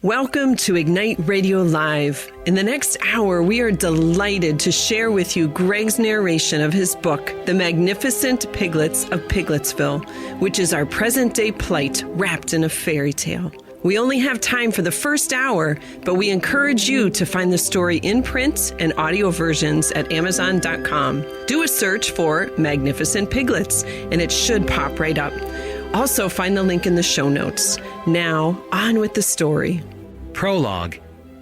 Welcome to Ignite Radio Live. In the next hour, we are delighted to share with you Greg's narration of his book, The Magnificent Piglets of Pigletsville, which is our present-day plight wrapped in a fairy tale. We only have time for the first hour, but we encourage you to find the story in print and audio versions at Amazon.com. Do a search for Magnificent Piglets, and it should pop right up. Also, find the link in the show notes. Now, on with the story. Prologue: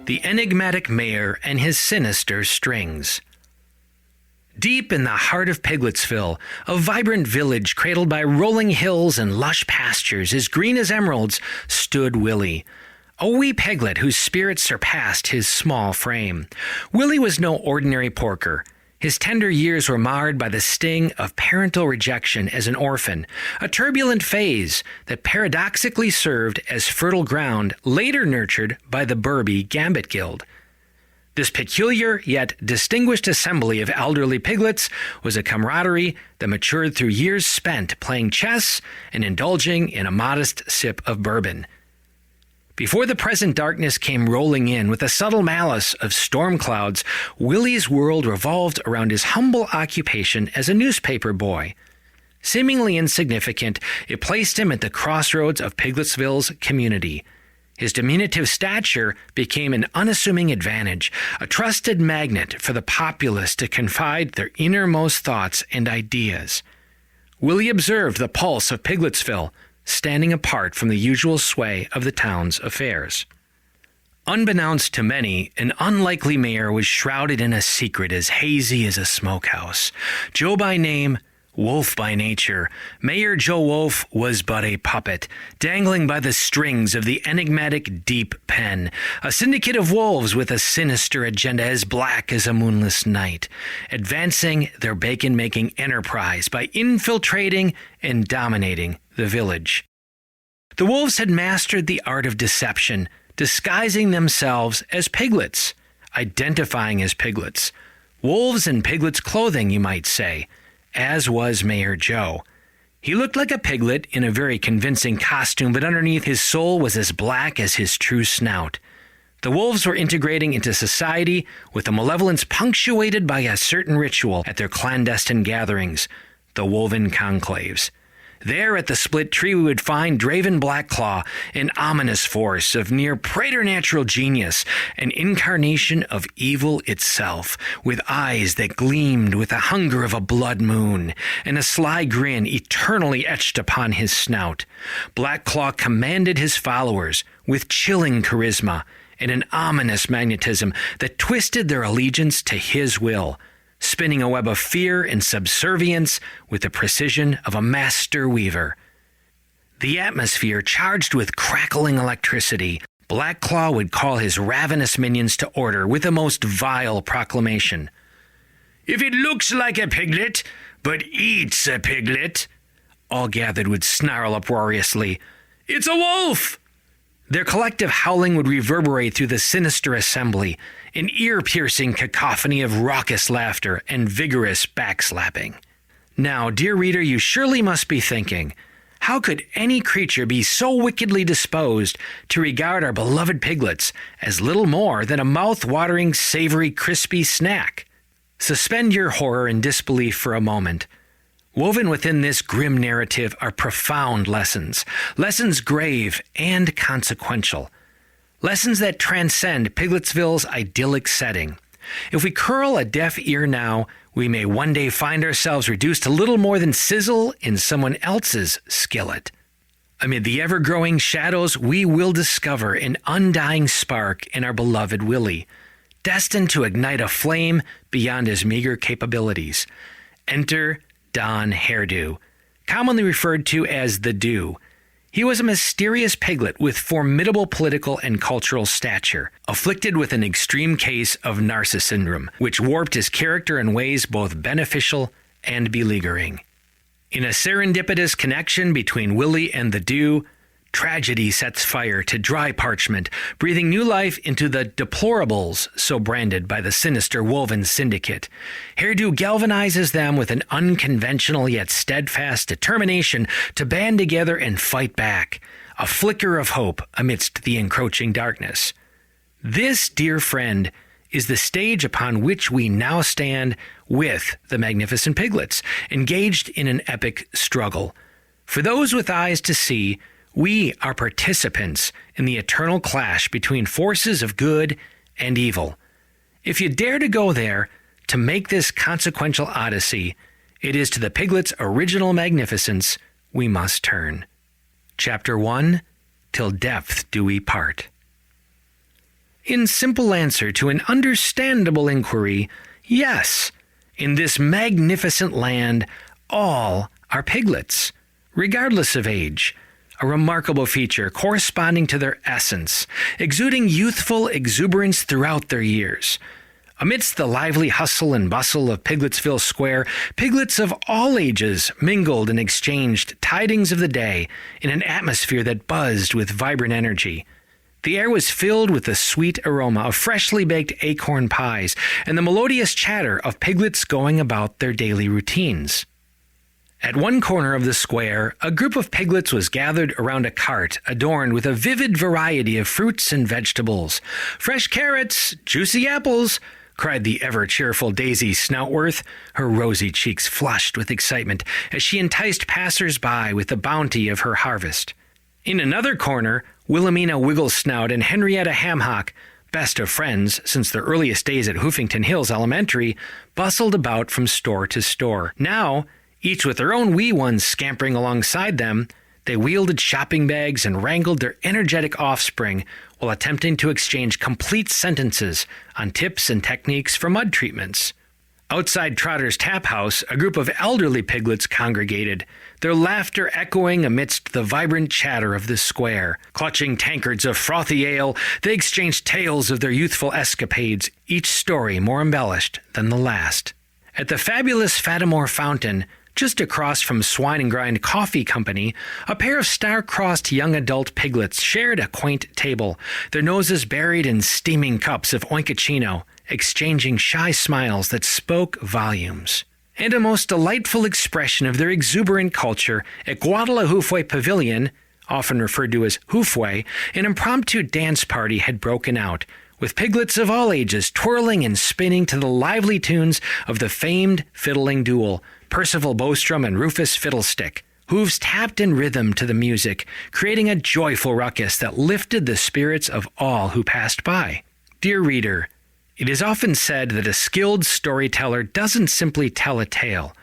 The Enigmatic Mayor and His Sinister Strings. Deep in the heart of Pigletsville, a vibrant village cradled by rolling hills and lush pastures as green as emeralds, stood Willie, a wee piglet whose spirit surpassed his small frame. Willie was no ordinary porker. His tender years were marred by the sting of parental rejection as an orphan, a turbulent phase that paradoxically served as fertile ground later nurtured by the Burby Gambit Guild. This peculiar yet distinguished assembly of elderly piglets was a camaraderie that matured through years spent playing chess and indulging in a modest sip of bourbon. Before the present darkness came rolling in with the subtle malice of storm clouds, Willie's world revolved around his humble occupation as a newspaper boy. Seemingly insignificant, it placed him at the crossroads of Pigletsville's community. His diminutive stature became an unassuming advantage, a trusted magnet for the populace to confide their innermost thoughts and ideas. Willie observed the pulse of Pigletsville, standing apart from the usual sway of the town's affairs. Unbeknownst to many, an unlikely mayor was shrouded in a secret as hazy as a smokehouse. Joe by name, Wolf by nature, Mayor Joe Wolf was but a puppet, dangling by the strings of the enigmatic Deep Pen, a syndicate of wolves with a sinister agenda as black as a moonless night, advancing their bacon-making enterprise by infiltrating and dominating the village. The wolves had mastered the art of deception, disguising themselves as piglets, identifying as piglets. Wolves in piglets' clothing, you might say, as was Mayor Joe. He looked like a piglet in a very convincing costume, but underneath his soul was as black as his true snout. The wolves were integrating into society with a malevolence punctuated by a certain ritual at their clandestine gatherings, the Woven Conclaves. There at the Split Tree we would find Draven Blackclaw, an ominous force of near preternatural genius, an incarnation of evil itself, with eyes that gleamed with the hunger of a blood moon, and a sly grin eternally etched upon his snout. Blackclaw commanded his followers with chilling charisma and an ominous magnetism that twisted their allegiance to his will, spinning a web of fear and subservience with the precision of a master weaver. The atmosphere charged with crackling electricity, Blackclaw would call his ravenous minions to order with the most vile proclamation. "If it looks like a piglet, but eats a piglet," all gathered would snarl uproariously, "it's a wolf!" Their collective howling would reverberate through the sinister assembly, an ear-piercing cacophony of raucous laughter and vigorous backslapping. Now, dear reader, you surely must be thinking, how could any creature be so wickedly disposed to regard our beloved piglets as little more than a mouth-watering, savory, crispy snack? Suspend your horror and disbelief for a moment. Woven within this grim narrative are profound lessons grave and consequential, lessons that transcend Pigletsville's idyllic setting. If we curl a deaf ear now, we may one day find ourselves reduced to little more than sizzle in someone else's skillet. Amid the ever-growing shadows, we will discover an undying spark in our beloved Willie, destined to ignite a flame beyond his meager capabilities. Enter Don Hairdo, commonly referred to as the Dew. He was a mysterious piglet with formidable political and cultural stature, afflicted with an extreme case of narcissism syndrome, which warped his character in ways both beneficial and beleaguering. In a serendipitous connection between Willie and the Dew, tragedy sets fire to dry parchment, breathing new life into the deplorables so branded by the sinister Woven Syndicate. Hairdo galvanizes them with an unconventional yet steadfast determination to band together and fight back, a flicker of hope amidst the encroaching darkness. This, dear friend, is the stage upon which we now stand with the magnificent piglets, engaged in an epic struggle. For those with eyes to see, we are participants in the eternal clash between forces of good and evil. If you dare to go there, to make this consequential odyssey, it is to the piglets' original magnificence we must turn. Chapter 1, Till Death Do We Part. In simple answer to an understandable inquiry, yes, in this magnificent land, all are piglets, regardless of age, a remarkable feature corresponding to their essence, exuding youthful exuberance throughout their years. Amidst the lively hustle and bustle of Pigletsville Square, piglets of all ages mingled and exchanged tidings of the day in an atmosphere that buzzed with vibrant energy. The air was filled with the sweet aroma of freshly baked acorn pies and the melodious chatter of piglets going about their daily routines. At one corner of the square, a group of piglets was gathered around a cart adorned with a vivid variety of fruits and vegetables. "Fresh carrots, juicy apples," cried the ever-cheerful Daisy Snoutworth, her rosy cheeks flushed with excitement as she enticed passers-by with the bounty of her harvest. In another corner, Wilhelmina Wigglesnout and Henrietta Hamhock, best of friends since their earliest days at Hoofington Hills Elementary, bustled about from store to store. Now, each with their own wee ones scampering alongside them, they wielded shopping bags and wrangled their energetic offspring while attempting to exchange complete sentences on tips and techniques for mud treatments. Outside Trotter's Tap House, a group of elderly piglets congregated, their laughter echoing amidst the vibrant chatter of the square. Clutching tankards of frothy ale, they exchanged tales of their youthful escapades, each story more embellished than the last. At the fabulous Fatimore Fountain, just across from Swine and Grind Coffee Company, a pair of star-crossed young adult piglets shared a quaint table, their noses buried in steaming cups of oinkachino, exchanging shy smiles that spoke volumes. And a most delightful expression of their exuberant culture at Guadalupe Pavilion, often referred to as Hoofway, an impromptu dance party had broken out, with piglets of all ages twirling and spinning to the lively tunes of the famed fiddling duel, Percival Bowstrom and Rufus Fiddlestick. Hooves tapped in rhythm to the music, creating a joyful ruckus that lifted the spirits of all who passed by. Dear reader, it is often said that a skilled storyteller doesn't simply tell a tale.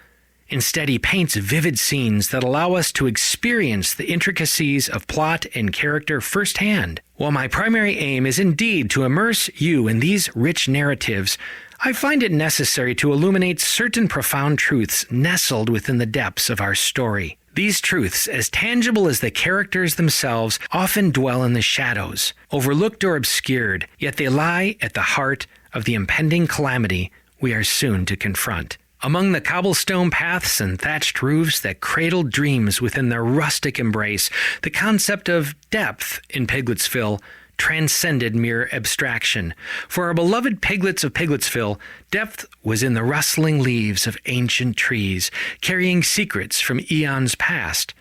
Instead, he paints vivid scenes that allow us to experience the intricacies of plot and character firsthand. While my primary aim is indeed to immerse you in these rich narratives, I find it necessary to illuminate certain profound truths nestled within the depths of our story. These truths, as tangible as the characters themselves, often dwell in the shadows, overlooked or obscured, yet they lie at the heart of the impending calamity we are soon to confront. Among the cobblestone paths and thatched roofs that cradled dreams within their rustic embrace, the concept of depth in Pigletsville transcended mere abstraction. For our beloved Piglets of Pigletsville, depth was in the rustling leaves of ancient trees, carrying secrets from eons past.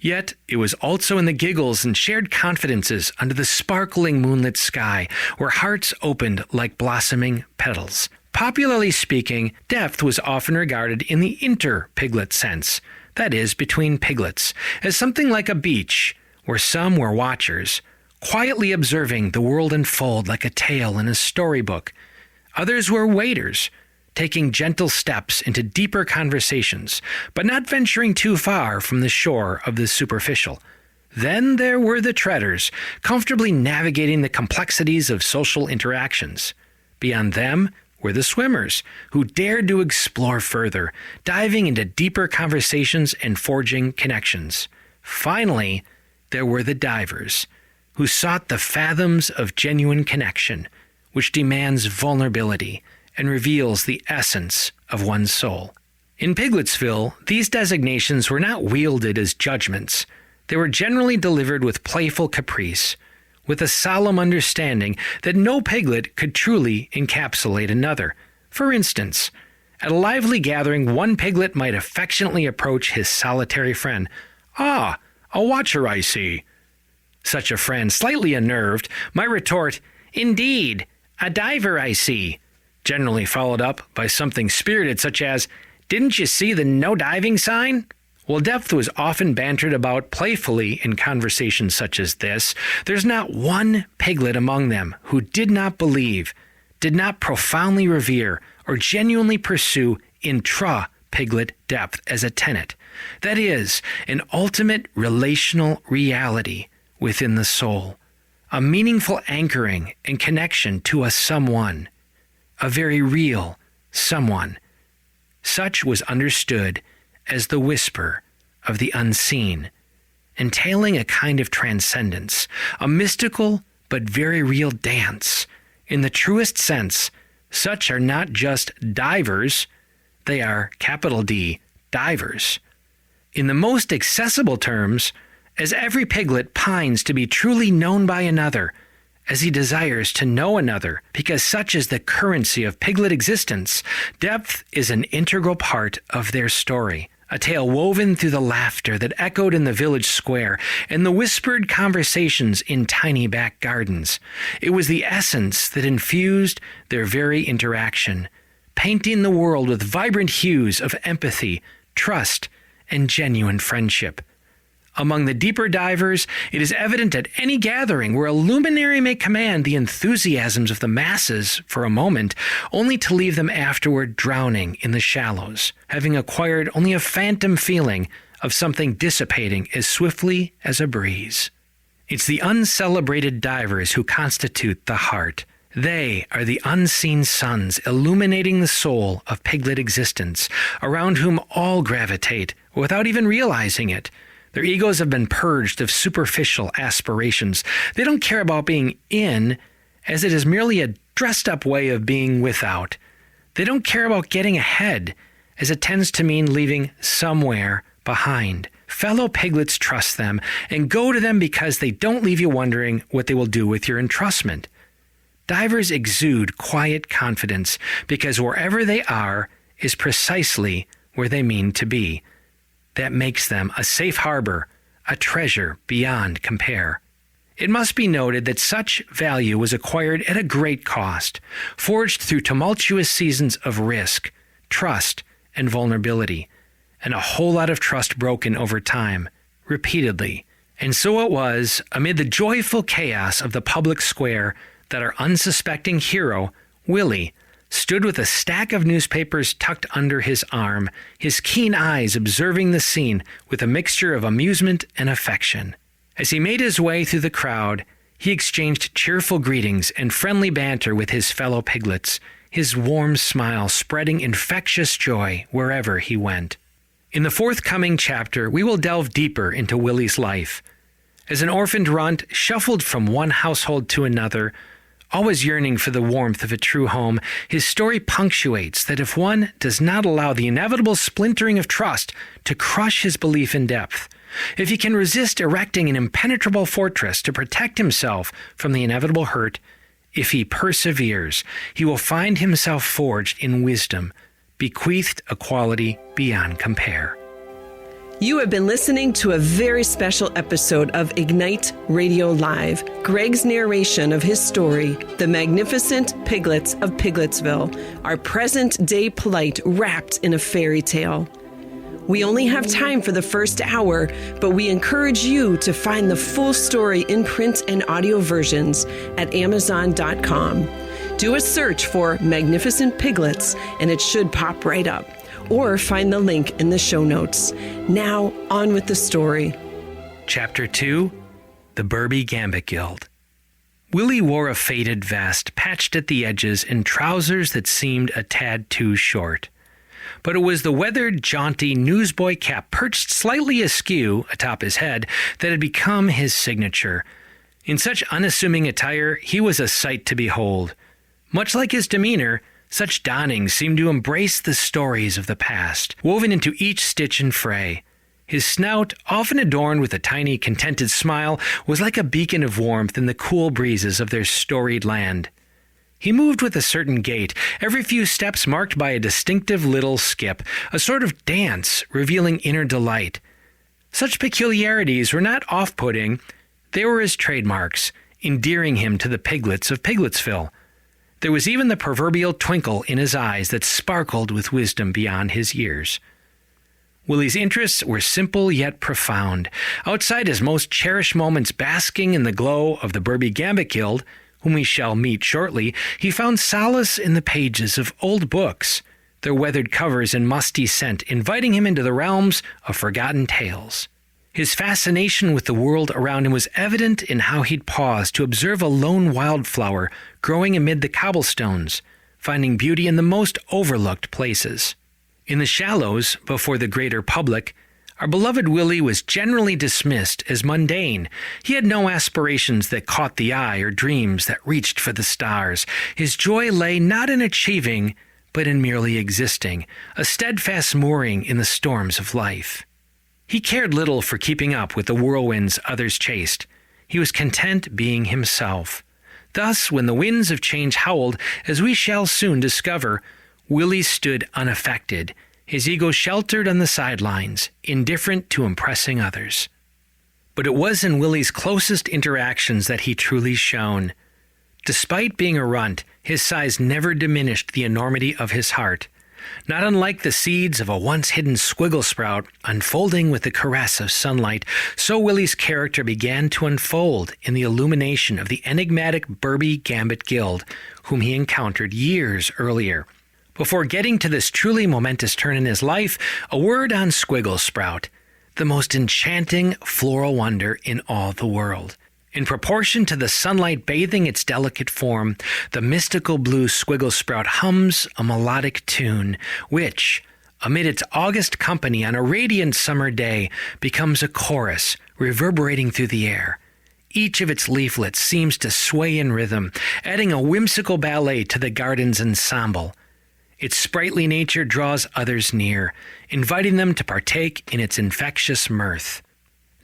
Yet it was also in the giggles and shared confidences under the sparkling moonlit sky, where hearts opened like blossoming petals. Popularly speaking, depth was often regarded in the inter-piglet sense, that is, between piglets, as something like a beach, where some were watchers, quietly observing the world unfold like a tale in a storybook. Others were waiters, taking gentle steps into deeper conversations, but not venturing too far from the shore of the superficial. Then there were the treaders, comfortably navigating the complexities of social interactions. Beyond them were the swimmers, who dared to explore further, diving into deeper conversations and forging connections. Finally, there were the divers, who sought the fathoms of genuine connection, which demands vulnerability and reveals the essence of one's soul. In Pigletsville, these designations were not wielded as judgments. They were generally delivered with playful caprice, with a solemn understanding that no piglet could truly encapsulate another. For instance, at a lively gathering, one piglet might affectionately approach his solitary friend. "Ah, a watcher, I see." Such a friend, slightly unnerved, might retort, "Indeed, a diver I see," generally followed up by something spirited such as, "Didn't you see the no diving sign?" While depth was often bantered about playfully in conversations such as this, there's not one piglet among them who did not believe, did not profoundly revere, or genuinely pursue intra-piglet depth as a tenet. That is, an ultimate relational reality within the soul, a meaningful anchoring and connection to a someone, a very real someone. Such was understood as the whisper of the unseen, entailing a kind of transcendence, a mystical but very real dance. In the truest sense, such are not just divers, they are, capital D, divers. In the most accessible terms, as every piglet pines to be truly known by another, as he desires to know another, because such is the currency of piglet existence, depth is an integral part of their story, a tale woven through the laughter that echoed in the village square and the whispered conversations in tiny back gardens. It was the essence that infused their very interaction, painting the world with vibrant hues of empathy, trust, and genuine friendship. Among the deeper divers, it is evident at any gathering where a luminary may command the enthusiasms of the masses for a moment, only to leave them afterward drowning in the shallows, having acquired only a phantom feeling of something dissipating as swiftly as a breeze. It's the uncelebrated divers who constitute the heart. They are the unseen suns illuminating the soul of piglet existence, around whom all gravitate without even realizing it. Their egos have been purged of superficial aspirations. They don't care about being in, as it is merely a dressed-up way of being without. They don't care about getting ahead, as it tends to mean leaving somewhere behind. Fellow piglets trust them and go to them because they don't leave you wondering what they will do with your entrustment. Divers exude quiet confidence because wherever they are is precisely where they mean to be. That makes them a safe harbor, a treasure beyond compare. It must be noted that such value was acquired at a great cost, forged through tumultuous seasons of risk, trust, and vulnerability, and a whole lot of trust broken over time, repeatedly. And so it was, amid the joyful chaos of the public square, that our unsuspecting hero, Willie, stood with a stack of newspapers tucked under his arm, his keen eyes observing the scene with a mixture of amusement and affection. As he made his way through the crowd, he exchanged cheerful greetings and friendly banter with his fellow piglets, his warm smile spreading infectious joy wherever he went. In the forthcoming chapter, we will delve deeper into Willie's life. As an orphaned runt shuffled from one household to another, always yearning for the warmth of a true home, his story punctuates that if one does not allow the inevitable splintering of trust to crush his belief in depth, if he can resist erecting an impenetrable fortress to protect himself from the inevitable hurt, if he perseveres, he will find himself forged in wisdom, bequeathed a quality beyond compare. You have been listening to a very special episode of Ignite Radio Live, Greg's narration of his story, The Magnificent Piglets of Pigletsville, our present-day plight wrapped in a fairy tale. We only have time for the first hour, but we encourage you to find the full story in print and audio versions at Amazon.com. Do a search for Magnificent Piglets, and it should pop right up. Or find the link in the show notes. Now, on with the story. Chapter 2, The Burby Gambit Guild. Willie wore a faded vest, patched at the edges, and trousers that seemed a tad too short. But it was the weathered, jaunty newsboy cap perched slightly askew atop his head that had become his signature. In such unassuming attire, he was a sight to behold. Much like his demeanor, such donnings seemed to embrace the stories of the past, woven into each stitch and fray. His snout, often adorned with a tiny, contented smile, was like a beacon of warmth in the cool breezes of their storied land. He moved with a certain gait, every few steps marked by a distinctive little skip, a sort of dance revealing inner delight. Such peculiarities were not off-putting. They were his trademarks, endearing him to the Piglets of Pigletsville. There was even the proverbial twinkle in his eyes that sparkled with wisdom beyond his years. Willie's interests were simple yet profound. Outside his most cherished moments basking in the glow of the Burby Gambit Guild, whom we shall meet shortly, he found solace in the pages of old books, their weathered covers and musty scent inviting him into the realms of forgotten tales. His fascination with the world around him was evident in how he'd pause to observe a lone wildflower growing amid the cobblestones, finding beauty in the most overlooked places. In the shallows, before the greater public, our beloved Willie was generally dismissed as mundane. He had no aspirations that caught the eye or dreams that reached for the stars. His joy lay not in achieving, but in merely existing, a steadfast mooring in the storms of life. He cared little for keeping up with the whirlwinds others chased. He was content being himself. Thus, when the winds of change howled, as we shall soon discover, Willie stood unaffected, his ego sheltered on the sidelines, indifferent to impressing others. But it was in Willie's closest interactions that he truly shone. Despite being a runt, his size never diminished the enormity of his heart. Not unlike the seeds of a once-hidden squiggle sprout unfolding with the caress of sunlight, so Willie's character began to unfold in the illumination of the enigmatic Burby Gambit Guild, whom he encountered years earlier. Before getting to this truly momentous turn in his life, a word on squiggle sprout, the most enchanting floral wonder in all the world. In proportion to the sunlight bathing its delicate form, the mystical blue squiggle sprout hums a melodic tune, which, amid its august company on a radiant summer day, becomes a chorus reverberating through the air. Each of its leaflets seems to sway in rhythm, adding a whimsical ballet to the garden's ensemble. Its sprightly nature draws others near, inviting them to partake in its infectious mirth.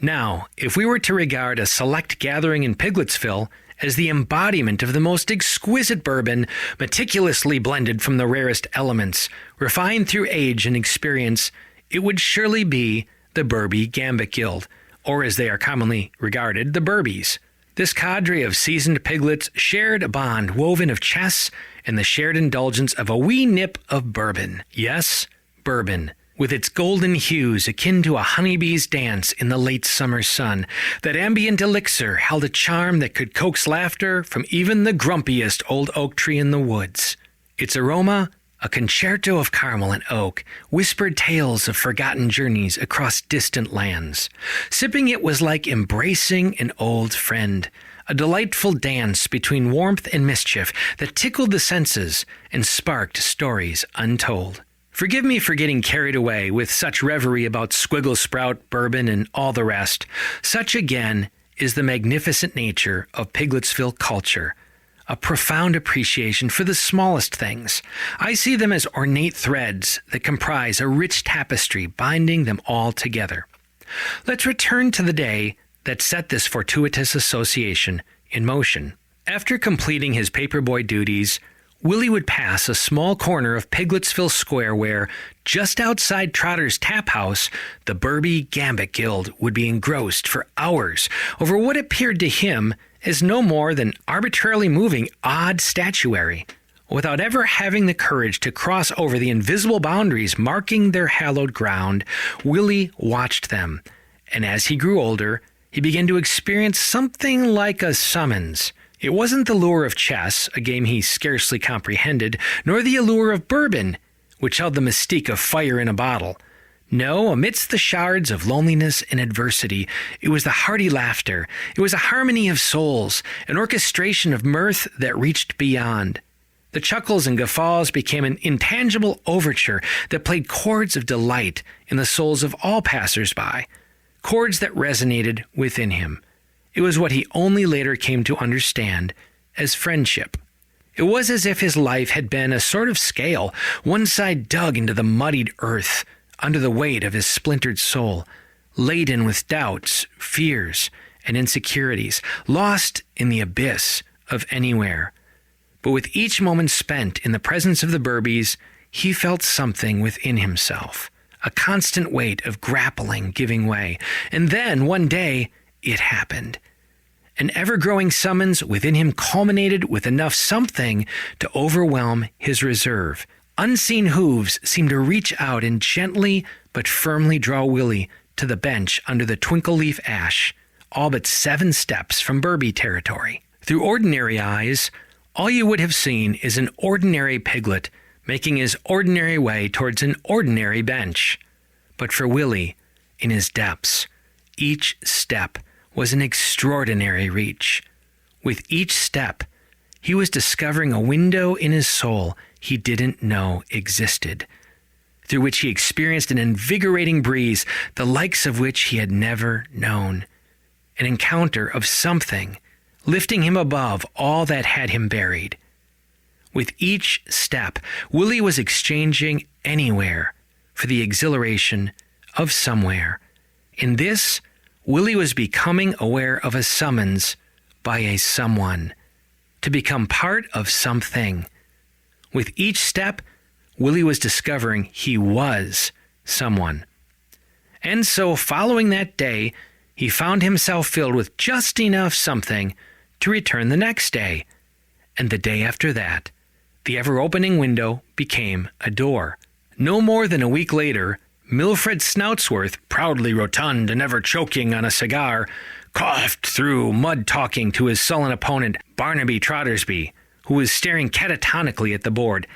Now, if we were to regard a select gathering in Pigletsville as the embodiment of the most exquisite bourbon, meticulously blended from the rarest elements, refined through age and experience, it would surely be the Burby Gambit Guild, or as they are commonly regarded, the Burbies. This cadre of seasoned piglets shared a bond woven of chess and the shared indulgence of a wee nip of bourbon. Yes, bourbon. With its golden hues akin to a honeybee's dance in the late summer sun, that ambient elixir held a charm that could coax laughter from even the grumpiest old oak tree in the woods. Its aroma, a concerto of caramel and oak, whispered tales of forgotten journeys across distant lands. Sipping it was like embracing an old friend, a delightful dance between warmth and mischief that tickled the senses and sparked stories untold. Forgive me for getting carried away with such reverie about squiggle sprout, bourbon, and all the rest. Such, again, is the magnificent nature of Pigletsville culture, a profound appreciation for the smallest things. I see them as ornate threads that comprise a rich tapestry binding them all together. Let's return to the day that set this fortuitous association in motion. After completing his paperboy duties, Willie would pass a small corner of Pigletsville Square where, just outside Trotter's Tap House, the Burby Gambit Guild would be engrossed for hours over what appeared to him as no more than arbitrarily moving odd statuary, without ever having the courage to cross over the invisible boundaries marking their hallowed ground. Willie watched them, and as he grew older, he began to experience something like a summons. It wasn't the lure of chess, a game he scarcely comprehended, nor the allure of bourbon, which held the mystique of fire in a bottle. No, amidst the shards of loneliness and adversity, it was the hearty laughter. It was a harmony of souls, an orchestration of mirth that reached beyond. The chuckles and guffaws became an intangible overture that played chords of delight in the souls of all passers-by, chords that resonated within him. It was what he only later came to understand as friendship. It was as if his life had been a sort of scale, one side dug into the muddied earth under the weight of his splintered soul, laden with doubts, fears, and insecurities, lost in the abyss of anywhere. But with each moment spent in the presence of the Burbies, he felt something within himself, a constant weight of grappling giving way. And then, one day, it happened. An ever-growing summons within him culminated with enough something to overwhelm his reserve. Unseen hooves seemed to reach out and gently but firmly draw Willie to the bench under the twinkle-leaf ash, all but 7 steps from Burby territory. Through ordinary eyes, all you would have seen is an ordinary piglet making his ordinary way towards an ordinary bench. But for Willie, in his depths, each step was an extraordinary reach. With each step, he was discovering a window in his soul he didn't know existed, through which he experienced an invigorating breeze, the likes of which he had never known. An encounter of something, lifting him above all that had him buried. With each step, Willie was exchanging anywhere for the exhilaration of somewhere. In this, Willie was becoming aware of a summons by a someone, to become part of something. With each step, Willie was discovering he was someone. And so, following that day, he found himself filled with just enough something to return the next day. And the day after that, the ever-opening window became a door. No more than a week later, Milfred Snoutsworth, proudly rotund and ever choking on a cigar, coughed through mud-talking to his sullen opponent, Barnaby Trottersby, who was staring catatonically at the board.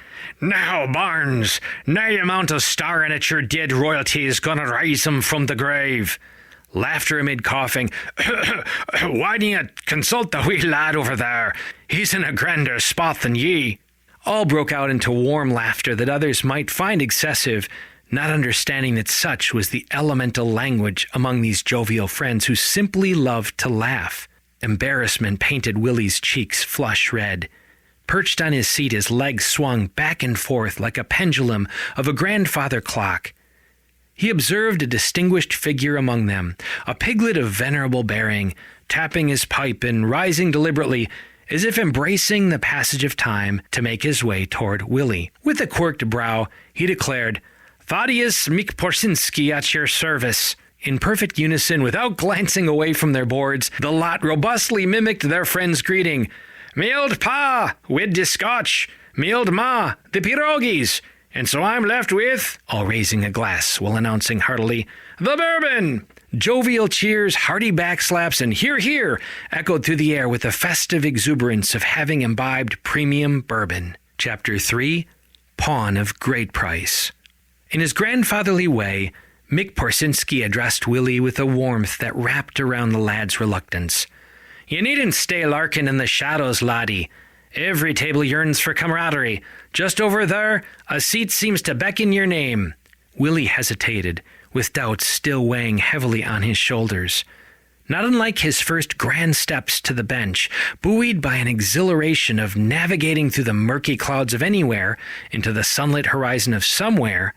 "Now, Barnes, nae amount of starring at your dead royalty is going to rise him from the grave." Laughter amid coughing. "Why don't you consult the wee lad over there? He's in a grander spot than ye." All broke out into warm laughter that others might find excessive, not understanding that such was the elemental language among these jovial friends who simply loved to laugh. Embarrassment painted Willie's cheeks flush red. Perched on his seat, his legs swung back and forth like a pendulum of a grandfather clock. He observed a distinguished figure among them, a piglet of venerable bearing, tapping his pipe and rising deliberately, as if embracing the passage of time to make his way toward Willie. With a quirked brow, he declared, "Thaddeus Mikporsinski at your service." In perfect unison, without glancing away from their boards, the lot robustly mimicked their friend's greeting. "Me old pa, wid the Scotch. Me old ma, the pierogies. And so I'm left with," all raising a glass while announcing heartily, "the bourbon." Jovial cheers, hearty backslaps, and "hear, hear" echoed through the air with the festive exuberance of having imbibed premium bourbon. Chapter 3, Pawn of Great Price. In his grandfatherly way, Mick Porsinski addressed Willie with a warmth that wrapped around the lad's reluctance. "You needn't stay larking in the shadows, laddie. Every table yearns for camaraderie. Just over there, a seat seems to beckon your name." Willie hesitated, with doubts still weighing heavily on his shoulders. Not unlike his first grand steps to the bench, buoyed by an exhilaration of navigating through the murky clouds of anywhere into the sunlit horizon of somewhere,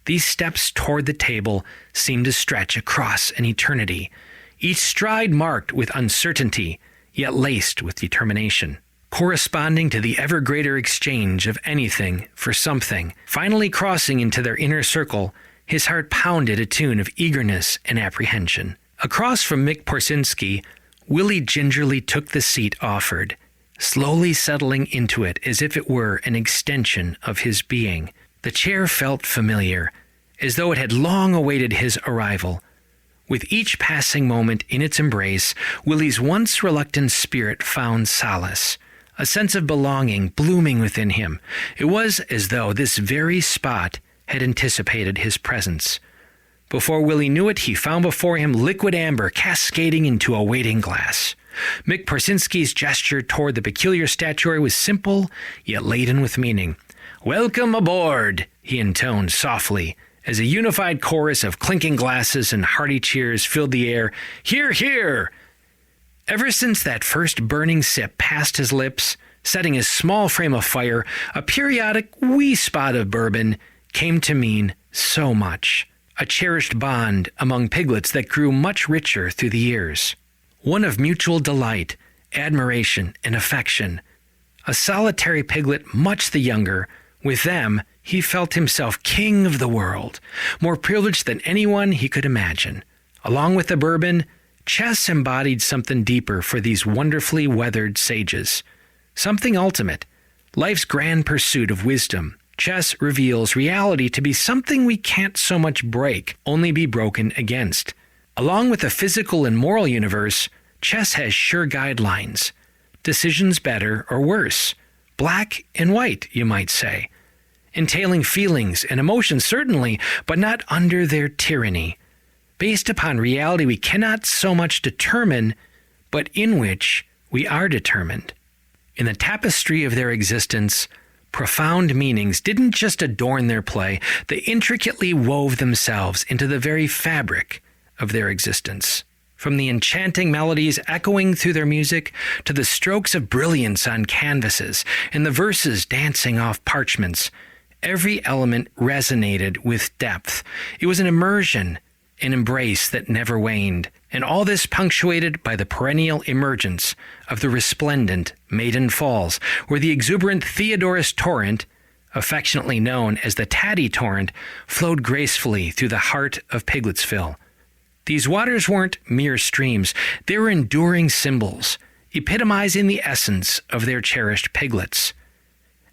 these steps toward the table seemed to stretch across an eternity, each stride marked with uncertainty, yet laced with determination, corresponding to the ever greater exchange of anything for something. Finally crossing into their inner circle, his heart pounded a tune of eagerness and apprehension. Across from Mick Porsinski, Willie gingerly took the seat offered, slowly settling into it as if it were an extension of his being. The chair felt familiar, as though it had long awaited his arrival. With each passing moment in its embrace, Willie's once reluctant spirit found solace, a sense of belonging blooming within him. It was as though this very spot had anticipated his presence. Before Willie knew it, he found before him liquid amber cascading into a waiting glass. Mick Porsinski's gesture toward the peculiar statuary was simple, yet laden with meaning. "Welcome aboard," he intoned softly, as a unified chorus of clinking glasses and hearty cheers filled the air. "Hear, hear!" Ever since that first burning sip passed his lips, setting his small frame afire, a periodic wee spot of bourbon came to mean so much. A cherished bond among piglets that grew much richer through the years. One of mutual delight, admiration, and affection. A solitary piglet much the younger, with them he felt himself king of the world, more privileged than anyone he could imagine. Along with the bourbon, chess embodied something deeper for these wonderfully weathered sages. Something ultimate, life's grand pursuit of wisdom. Chess reveals reality to be something we can't so much break, only be broken against. Along with the physical and moral universe, chess has sure guidelines. Decisions better or worse. Black and white, you might say. Entailing feelings and emotions certainly, but not under their tyranny. Based upon reality we cannot so much determine, but in which we are determined. In the tapestry of their existence, profound meanings didn't just adorn their play, they intricately wove themselves into the very fabric of their existence. From the enchanting melodies echoing through their music to the strokes of brilliance on canvases and the verses dancing off parchments, every element resonated with depth. It was an immersion, an embrace that never waned, and all this punctuated by the perennial emergence of the resplendent Maiden Falls, where the exuberant Theodorus torrent, affectionately known as the Taddy Torrent, flowed gracefully through the heart of Pigletsville. These waters weren't mere streams, they were enduring symbols, epitomizing the essence of their cherished piglets.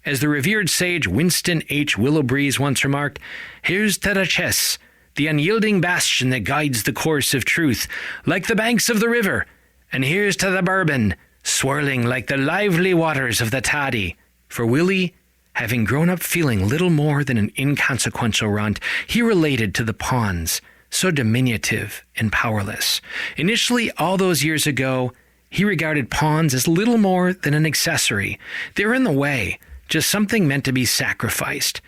As the revered sage Winston H. Willowbreeze once remarked, "Here's to the chess, the unyielding bastion that guides the course of truth, like the banks of the river, and here's to the bourbon, swirling like the lively waters of the Taddy." For Willie, having grown up feeling little more than an inconsequential runt, he related to the pawns, so diminutive and powerless. Initially, all those years ago, he regarded pawns as little more than an accessory. They were in the way, just something meant to be sacrificed.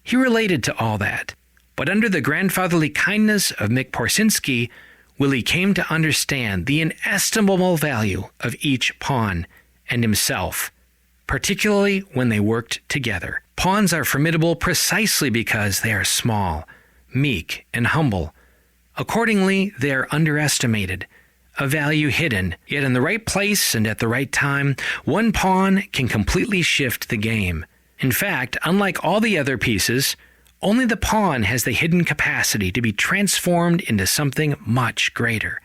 He related to all that. But under the grandfatherly kindness of Mick Porsinski, Willie came to understand the inestimable value of each pawn and himself, particularly when they worked together. Pawns are formidable precisely because they are small, meek, and humble. Accordingly, they are underestimated, a value hidden, yet in the right place and at the right time, one pawn can completely shift the game. In fact, unlike all the other pieces, only the pawn has the hidden capacity to be transformed into something much greater.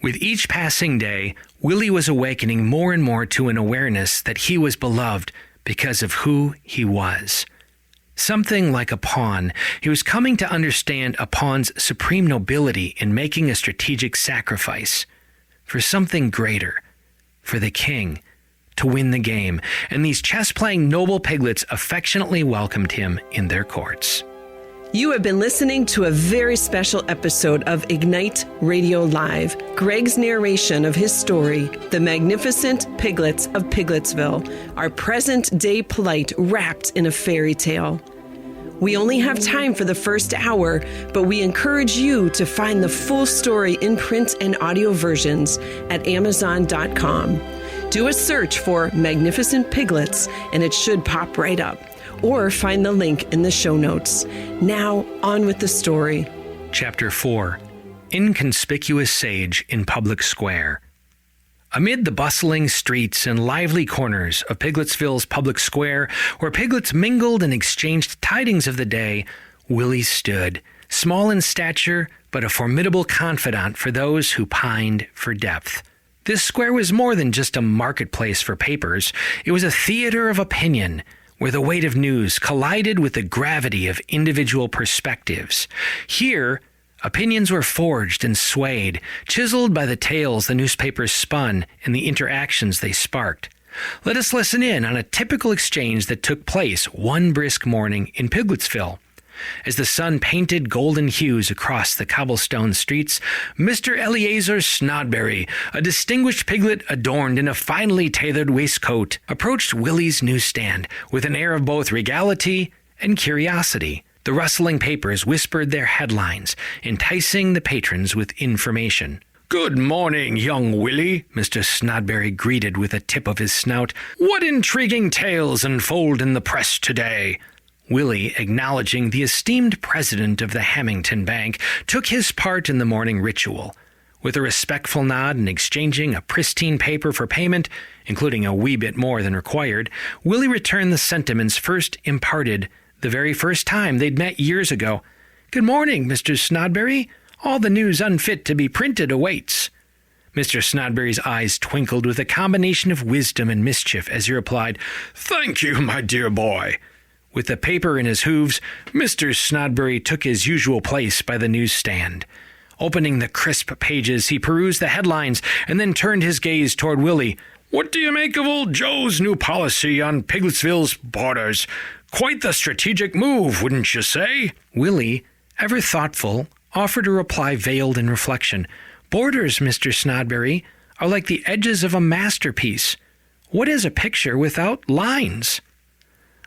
With each passing day, Willie was awakening more and more to an awareness that he was beloved because of who he was. Something like a pawn, he was coming to understand a pawn's supreme nobility in making a strategic sacrifice for something greater, for the king, to win the game, and these chess-playing noble piglets affectionately welcomed him in their courts. You have been listening to a very special episode of Ignite Radio Live, Greg's narration of his story, The Magnificent Piglets of Pigletsville, our present-day plight wrapped in a fairy tale. We only have time for the first hour, but we encourage you to find the full story in print and audio versions at Amazon.com. Do a search for Magnificent Piglets, and it should pop right up. Or find the link in the show notes. Now, on with the story. Chapter 4. Inconspicuous Sage in Public Square. Amid the bustling streets and lively corners of Pigletsville's public square, where piglets mingled and exchanged tidings of the day, Willie stood, small in stature, but a formidable confidant for those who pined for depth. This square was more than just a marketplace for papers. It was a theater of opinion, where the weight of news collided with the gravity of individual perspectives. Here, opinions were forged and swayed, chiseled by the tales the newspapers spun and the interactions they sparked. Let us listen in on a typical exchange that took place one brisk morning in Pigletsville. As the sun painted golden hues across the cobblestone streets, Mr. Eleazar Snodberry, a distinguished piglet adorned in a finely tailored waistcoat, approached Willie's newsstand with an air of both regality and curiosity. The rustling papers whispered their headlines, enticing the patrons with information. "Good morning, young Willie," Mr. Snodberry greeted with a tip of his snout. "What intriguing tales unfold in the press today?" Willie, acknowledging the esteemed president of the Hamilton Bank, took his part in the morning ritual. With a respectful nod and exchanging a pristine paper for payment, including a wee bit more than required, Willie returned the sentiments first imparted the very first time they'd met years ago. "Good morning, Mr. Snodberry. All the news unfit to be printed awaits." Mr. Snodberry's eyes twinkled with a combination of wisdom and mischief as he replied, "Thank you, my dear boy." With the paper in his hooves, Mr. Snodberry took his usual place by the newsstand. Opening the crisp pages, he perused the headlines and then turned his gaze toward Willie. "What do you make of old Joe's new policy on Pigletsville's borders? Quite the strategic move, wouldn't you say?" Willie, ever thoughtful, offered a reply veiled in reflection. "Borders, Mr. Snodberry, are like the edges of a masterpiece. What is a picture without lines?"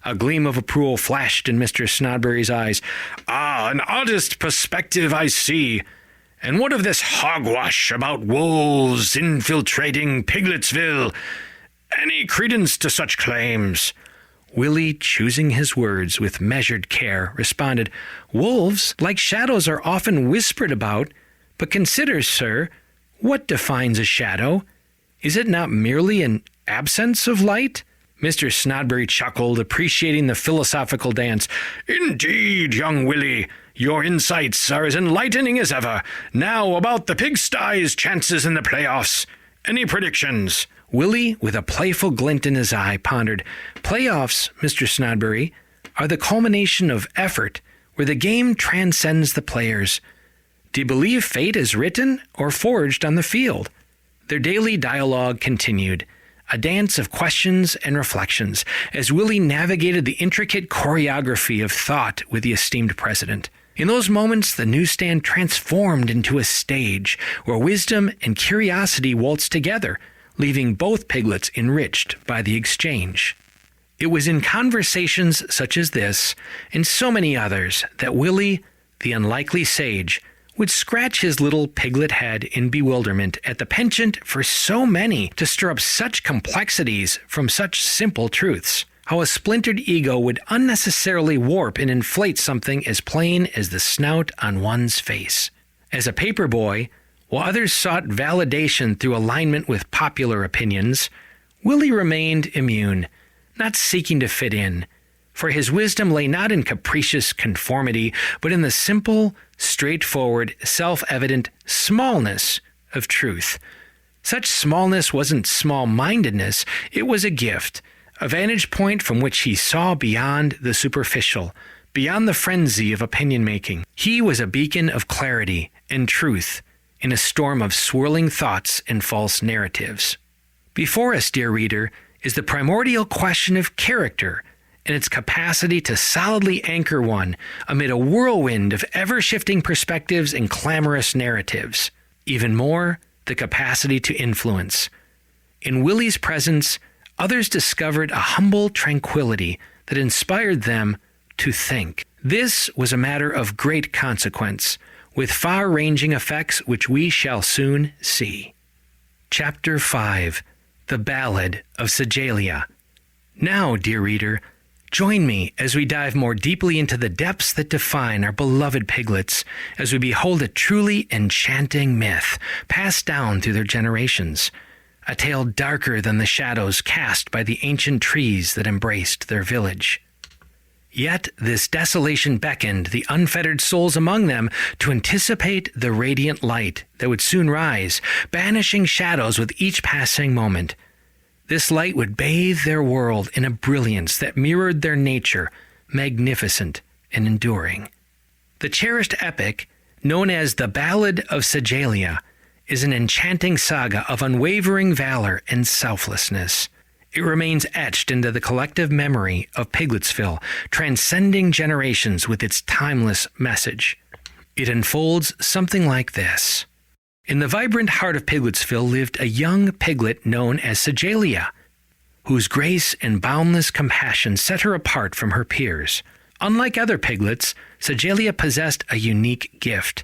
A gleam of approval flashed in Mr. Snodberry's eyes. "Ah, an artist's perspective, I see. And what of this hogwash about wolves infiltrating Pigletsville? Any credence to such claims?" Willie, choosing his words with measured care, responded, "Wolves, like shadows, are often whispered about. But consider, sir, what defines a shadow? Is it not merely an absence of light?" Mr. Snodberry chuckled, appreciating the philosophical dance. "Indeed, young Willie, your insights are as enlightening as ever. Now about the Pigsties' chances in the playoffs. Any predictions?" Willie, with a playful glint in his eye, pondered. "Playoffs, Mr. Snodberry, are the culmination of effort, where the game transcends the players. Do you believe fate is written or forged on the field?" Their daily dialogue continued, a dance of questions and reflections, as Willie navigated the intricate choreography of thought with the esteemed president. In those moments, the newsstand transformed into a stage where wisdom and curiosity waltzed together, leaving both piglets enriched by the exchange. It was in conversations such as this, and so many others, that Willie, the unlikely sage, would scratch his little piglet head in bewilderment at the penchant for so many to stir up such complexities from such simple truths. How a splintered ego would unnecessarily warp and inflate something as plain as the snout on one's face. As a paper boy, while others sought validation through alignment with popular opinions, Willie remained immune, not seeking to fit in, for his wisdom lay not in capricious conformity, but in the simple, straightforward, self-evident smallness of truth. Such smallness wasn't small-mindedness, it was a gift, a vantage point from which he saw beyond the superficial, beyond the frenzy of opinion-making. He was a beacon of clarity and truth in a storm of swirling thoughts and false narratives. Before us, dear reader, is the primordial question of character, and its capacity to solidly anchor one amid a whirlwind of ever-shifting perspectives and clamorous narratives. Even more, the capacity to influence. In Willie's presence, others discovered a humble tranquility that inspired them to think. This was a matter of great consequence, with far-ranging effects which we shall soon see. Chapter 5. The Ballad of Sejalia. Now, dear reader, join me as we dive more deeply into the depths that define our beloved piglets, as we behold a truly enchanting myth passed down through their generations, a tale darker than the shadows cast by the ancient trees that embraced their village. Yet this desolation beckoned the unfettered souls among them to anticipate the radiant light that would soon rise, banishing shadows with each passing moment. This light would bathe their world in a brilliance that mirrored their nature, magnificent and enduring. The cherished epic, known as the Ballad of Sejalia, is an enchanting saga of unwavering valor and selflessness. It remains etched into the collective memory of Pigletsville, transcending generations with its timeless message. It unfolds something like this. In the vibrant heart of Pigletsville lived a young piglet known as Sejalia, whose grace and boundless compassion set her apart from her peers. Unlike other piglets, Sejalia possessed a unique gift,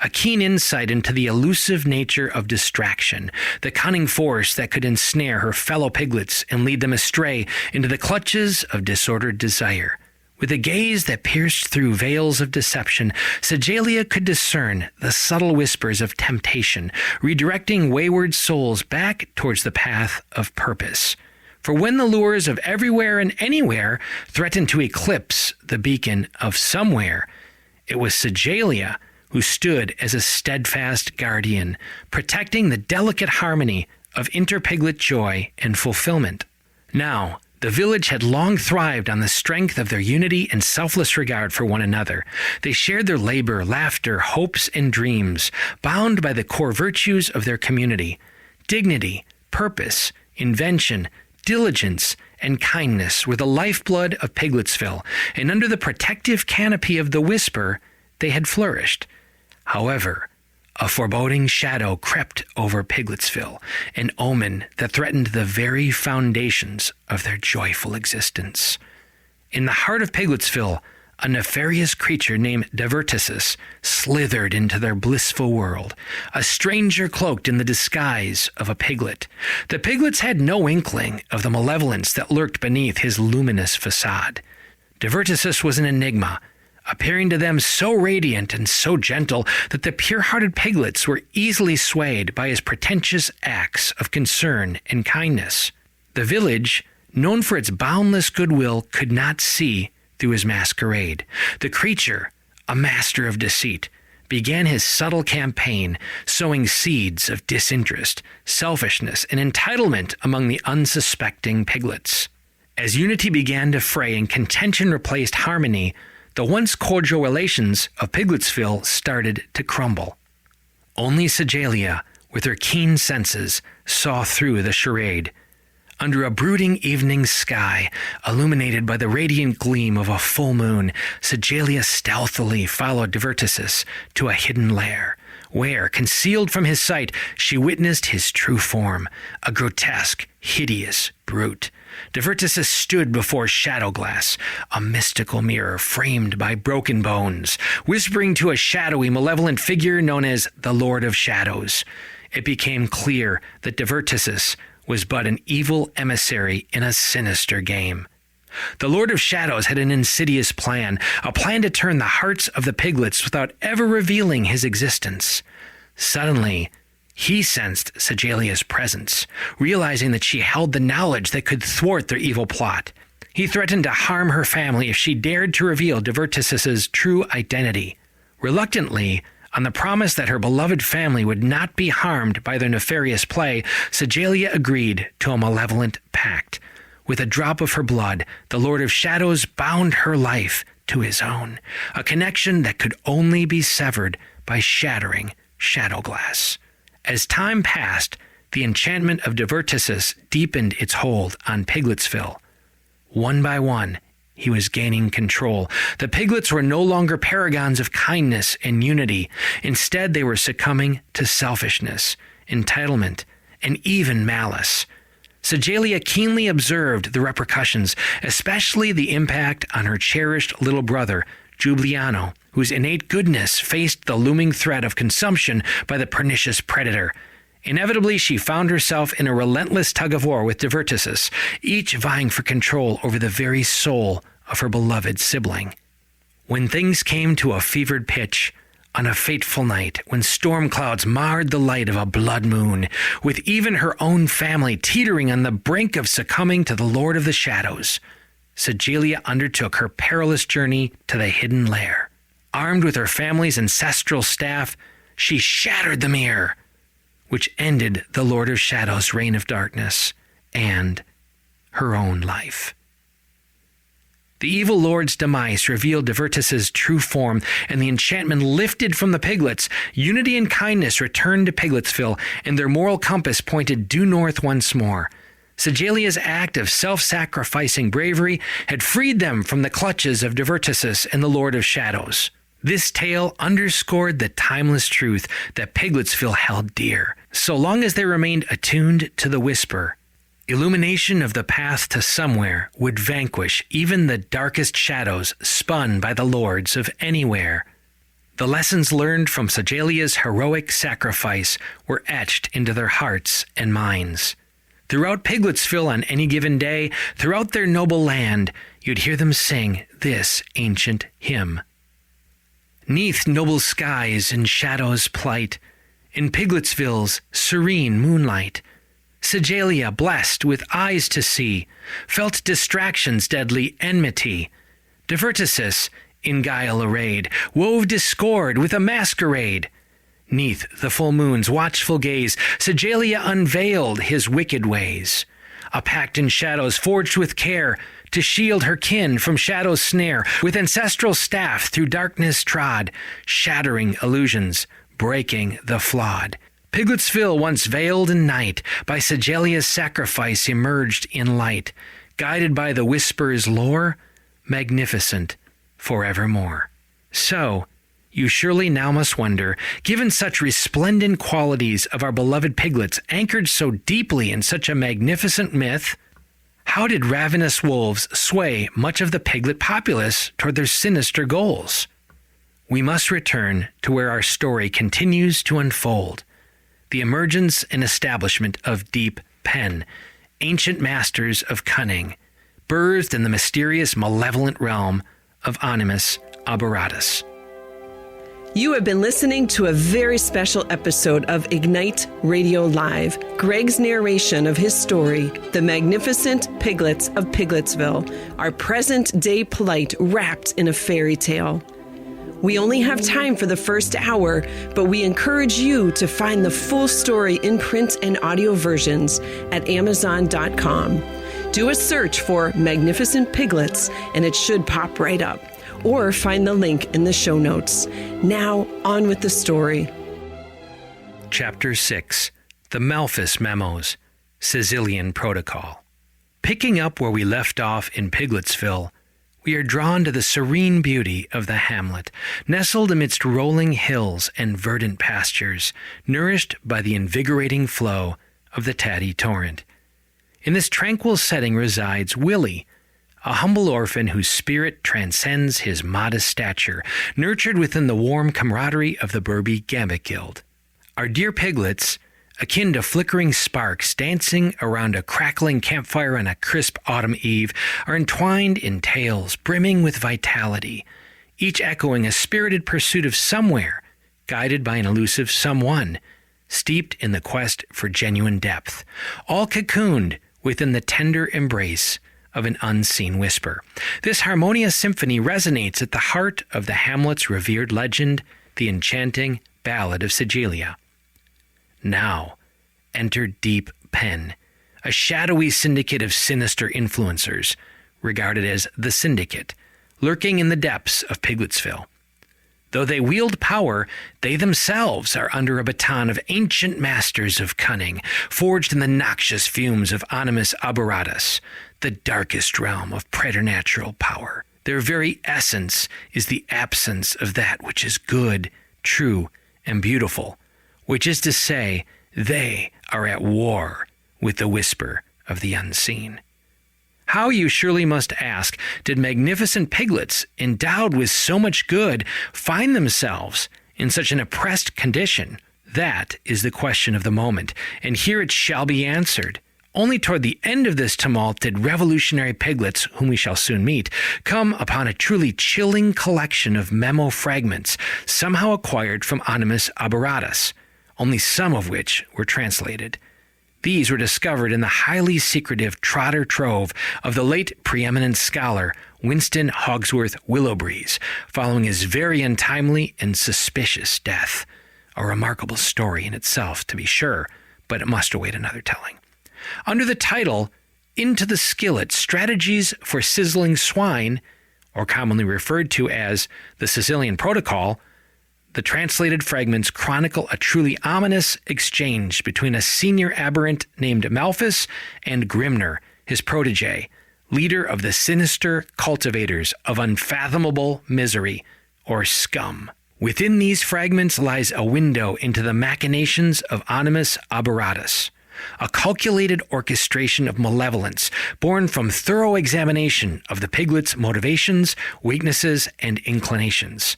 a keen insight into the elusive nature of distraction, the cunning force that could ensnare her fellow piglets and lead them astray into the clutches of disordered desire. With a gaze that pierced through veils of deception, Sejalia could discern the subtle whispers of temptation, redirecting wayward souls back towards the path of purpose. For when the lures of everywhere and anywhere threatened to eclipse the beacon of somewhere, it was Sejalia who stood as a steadfast guardian, protecting the delicate harmony of interpiglet joy and fulfillment. Now, the village had long thrived on the strength of their unity and selfless regard for one another. They shared their labor, laughter, hopes, and dreams, bound by the core virtues of their community: dignity, purpose, invention, diligence, and kindness were the lifeblood of Pigletsville, and under the protective canopy of the Whisper, they had flourished. However, a foreboding shadow crept over Pigletsville, an omen that threatened the very foundations of their joyful existence. In the heart of Pigletsville, a nefarious creature named Divertisus slithered into their blissful world, a stranger cloaked in the disguise of a piglet. The piglets had no inkling of the malevolence that lurked beneath his luminous facade. Divertisus was an enigma, appearing to them so radiant and so gentle that the pure-hearted piglets were easily swayed by his pretentious acts of concern and kindness. The village, known for its boundless goodwill, could not see through his masquerade. The creature, a master of deceit, began his subtle campaign, sowing seeds of disinterest, selfishness, and entitlement among the unsuspecting piglets. As unity began to fray and contention replaced harmony, the once cordial relations of Pigletsville started to crumble. Only Sejalia, with her keen senses, saw through the charade. Under a brooding evening sky, illuminated by the radiant gleam of a full moon, Sejalia stealthily followed Divertisus to a hidden lair, where, concealed from his sight, she witnessed his true form, a grotesque, hideous brute. Divertisus stood before Shadowglass, a mystical mirror framed by broken bones, whispering to a shadowy, malevolent figure known as the Lord of Shadows. It became clear that Divertisus was but an evil emissary in a sinister game. The Lord of Shadows had an insidious plan, a plan to turn the hearts of the piglets without ever revealing his existence. Suddenly, he sensed Sejalia's presence, realizing that she held the knowledge that could thwart their evil plot. He threatened to harm her family if she dared to reveal Divertisus's true identity. Reluctantly, on the promise that her beloved family would not be harmed by their nefarious play, Sejalia agreed to a malevolent pact. With a drop of her blood, the Lord of Shadows bound her life to his own, a connection that could only be severed by shattering Shadowglass. As time passed, the enchantment of Divertisus deepened its hold on Pigletsville. One by one, he was gaining control. The piglets were no longer paragons of kindness and unity. Instead, they were succumbing to selfishness, entitlement, and even malice. Sejalia keenly observed the repercussions, especially the impact on her cherished little brother, Juliano, whose innate goodness faced the looming threat of consumption by the pernicious predator. Inevitably, she found herself in a relentless tug-of-war with Divertisus, each vying for control over the very soul of her beloved sibling. When things came to a fevered pitch, on a fateful night when storm clouds marred the light of a blood moon, with even her own family teetering on the brink of succumbing to the Lord of the Shadows, Sejalia undertook her perilous journey to the hidden lair. Armed with her family's ancestral staff, she shattered the mirror, which ended the Lord of Shadows' reign of darkness and her own life. The evil lord's demise revealed Divertisus's true form, and the enchantment lifted from the piglets. Unity and kindness returned to Pigletsville, and their moral compass pointed due north once more. Sejalia's act of self-sacrificing bravery had freed them from the clutches of Divertisus and the Lord of Shadows. This tale underscored the timeless truth that Pigletsville held dear. So long as they remained attuned to the whisper, illumination of the path to somewhere would vanquish even the darkest shadows spun by the lords of anywhere. The lessons learned from Sejalia's heroic sacrifice were etched into their hearts and minds. Throughout Pigletsville on any given day, throughout their noble land, you'd hear them sing this ancient hymn. Neath noble skies and shadows plight, in Pigletsville's serene moonlight, Sejalia, blessed with eyes to see, felt distraction's deadly enmity. Divertisus, in guile arrayed, wove discord with a masquerade. 'Neath the full moon's watchful gaze, Segalia unveiled his wicked ways. A pact in shadows forged with care, to shield her kin from shadow's snare, with ancestral staff through darkness trod, shattering illusions, breaking the flawed. Pigletsville, once veiled in night, by Segalia's sacrifice emerged in light, guided by the whisper's lore, magnificent forevermore. So, you surely now must wonder, given such resplendent qualities of our beloved piglets anchored so deeply in such a magnificent myth, how did ravenous wolves sway much of the piglet populace toward their sinister goals? We must return to where our story continues to unfold. The emergence and establishment of Deep Pen, ancient masters of cunning, birthed in the mysterious malevolent realm of Animus Aberratus. You have been listening to a very special episode of Ignite Radio Live, Greg's narration of his story, The Magnificent Piglets of Pigletsville, our present-day plight wrapped in a fairy tale. We only have time for the first hour, but we encourage you to find the full story in print and audio versions at Amazon.com. Do a search for Magnificent Piglets, and it should pop right up. Or find the link in the show notes. Now, on with the story. Chapter 6, The Malthus Memos, Sicilian Protocol. Picking up where we left off in Pigletsville, we are drawn to the serene beauty of the hamlet, nestled amidst rolling hills and verdant pastures, nourished by the invigorating flow of the Taddy torrent. In this tranquil setting resides Willie, a humble orphan whose spirit transcends his modest stature, nurtured within the warm camaraderie of the Burby Gambit Guild. Our dear piglets, akin to flickering sparks dancing around a crackling campfire on a crisp autumn eve, are entwined in tales brimming with vitality, each echoing a spirited pursuit of somewhere, guided by an elusive someone, steeped in the quest for genuine depth, all cocooned within the tender embrace of an unseen whisper. This harmonious symphony resonates at the heart of the hamlet's revered legend, the enchanting Ballad of Segalia. Now, enter Deep Pen, a shadowy syndicate of sinister influencers, regarded as the Syndicate, lurking in the depths of Pigletsville. Though they wield power, they themselves are under a baton of ancient masters of cunning, forged in the noxious fumes of Animus Aberratus, the darkest realm of preternatural power. Their very essence is the absence of that which is good, true, and beautiful, which is to say, they are at war with the whisper of the unseen. How, you surely must ask, did magnificent piglets, endowed with so much good, find themselves in such an oppressed condition? That is the question of the moment, and here it shall be answered. Only toward the end of this tumult did revolutionary piglets, whom we shall soon meet, come upon a truly chilling collection of memo fragments, somehow acquired from Animus Aberratus, only some of which were translated. These were discovered in the highly secretive Trotter Trove of the late preeminent scholar Winston Hogsworth Willowbreeze, following his very untimely and suspicious death. A remarkable story in itself, to be sure, but it must await another telling. Under the title, Into the Skillet, Strategies for Sizzling Swine, or commonly referred to as the Sicilian Protocol, the translated fragments chronicle a truly ominous exchange between a senior aberrant named Malthus and Grimner, his protege, leader of the sinister cultivators of unfathomable misery, or scum. Within these fragments lies a window into the machinations of Animus Aberratus, a calculated orchestration of malevolence born from thorough examination of the piglets' motivations, weaknesses, and inclinations.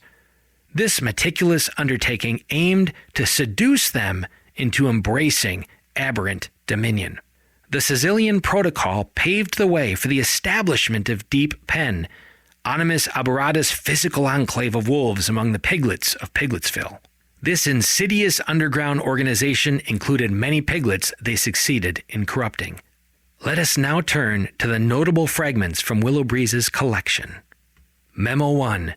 This meticulous undertaking aimed to seduce them into embracing aberrant dominion. The Sicilian Protocol paved the way for the establishment of Deep Pen, Animus Aberratus' physical enclave of wolves among the Piglets of Pigletsville. This insidious underground organization included many piglets they succeeded in corrupting. Let us now turn to the notable fragments from Willowbreeze's collection. Memo 1,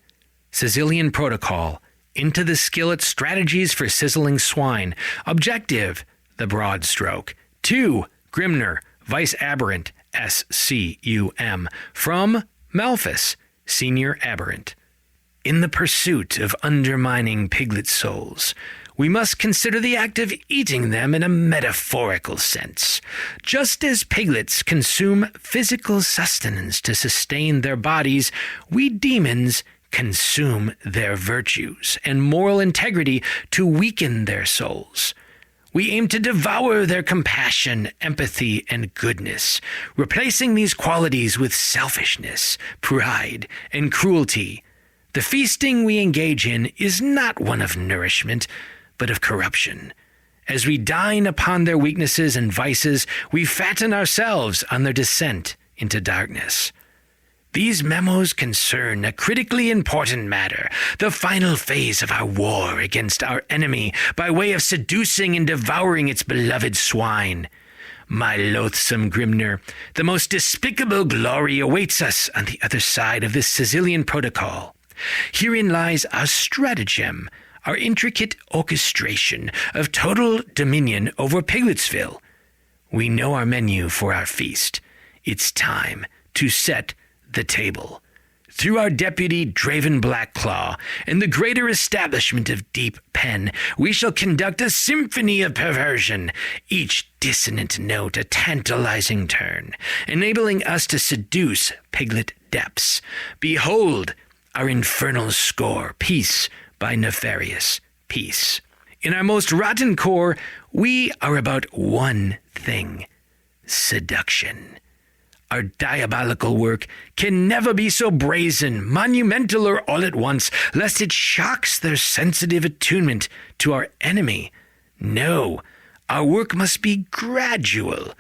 Sicilian Protocol, Into the Skillet, Strategies for Sizzling Swine. Objective, the broad stroke. 2, Grimner, Vice Aberrant, SCUM. From Malphus, Senior Aberrant. In the pursuit of undermining piglet souls, we must consider the act of eating them in a metaphorical sense. Just as piglets consume physical sustenance to sustain their bodies, we demons consume their virtues and moral integrity to weaken their souls. We aim to devour their compassion, empathy, and goodness, replacing these qualities with selfishness, pride, and cruelty. The feasting we engage in is not one of nourishment, but of corruption. As we dine upon their weaknesses and vices, we fatten ourselves on their descent into darkness. These memos concern a critically important matter, the final phase of our war against our enemy by way of seducing and devouring its beloved swine. My loathsome Grimner, the most despicable glory awaits us on the other side of this Sicilian protocol. Herein lies our stratagem, our intricate orchestration of total dominion over Pigletsville. We know our menu for our feast. It's time to set the table. Through our deputy Draven Blackclaw and the greater establishment of Deep Pen, we shall conduct a symphony of perversion, each dissonant note a tantalizing turn, enabling us to seduce piglet depths. Behold our infernal score, piece by nefarious piece. In our most rotten core, we are about one thing: seduction. Our diabolical work can never be so brazen, monumental, or all at once, lest it shocks their sensitive attunement to our enemy. No, our work must be gradual.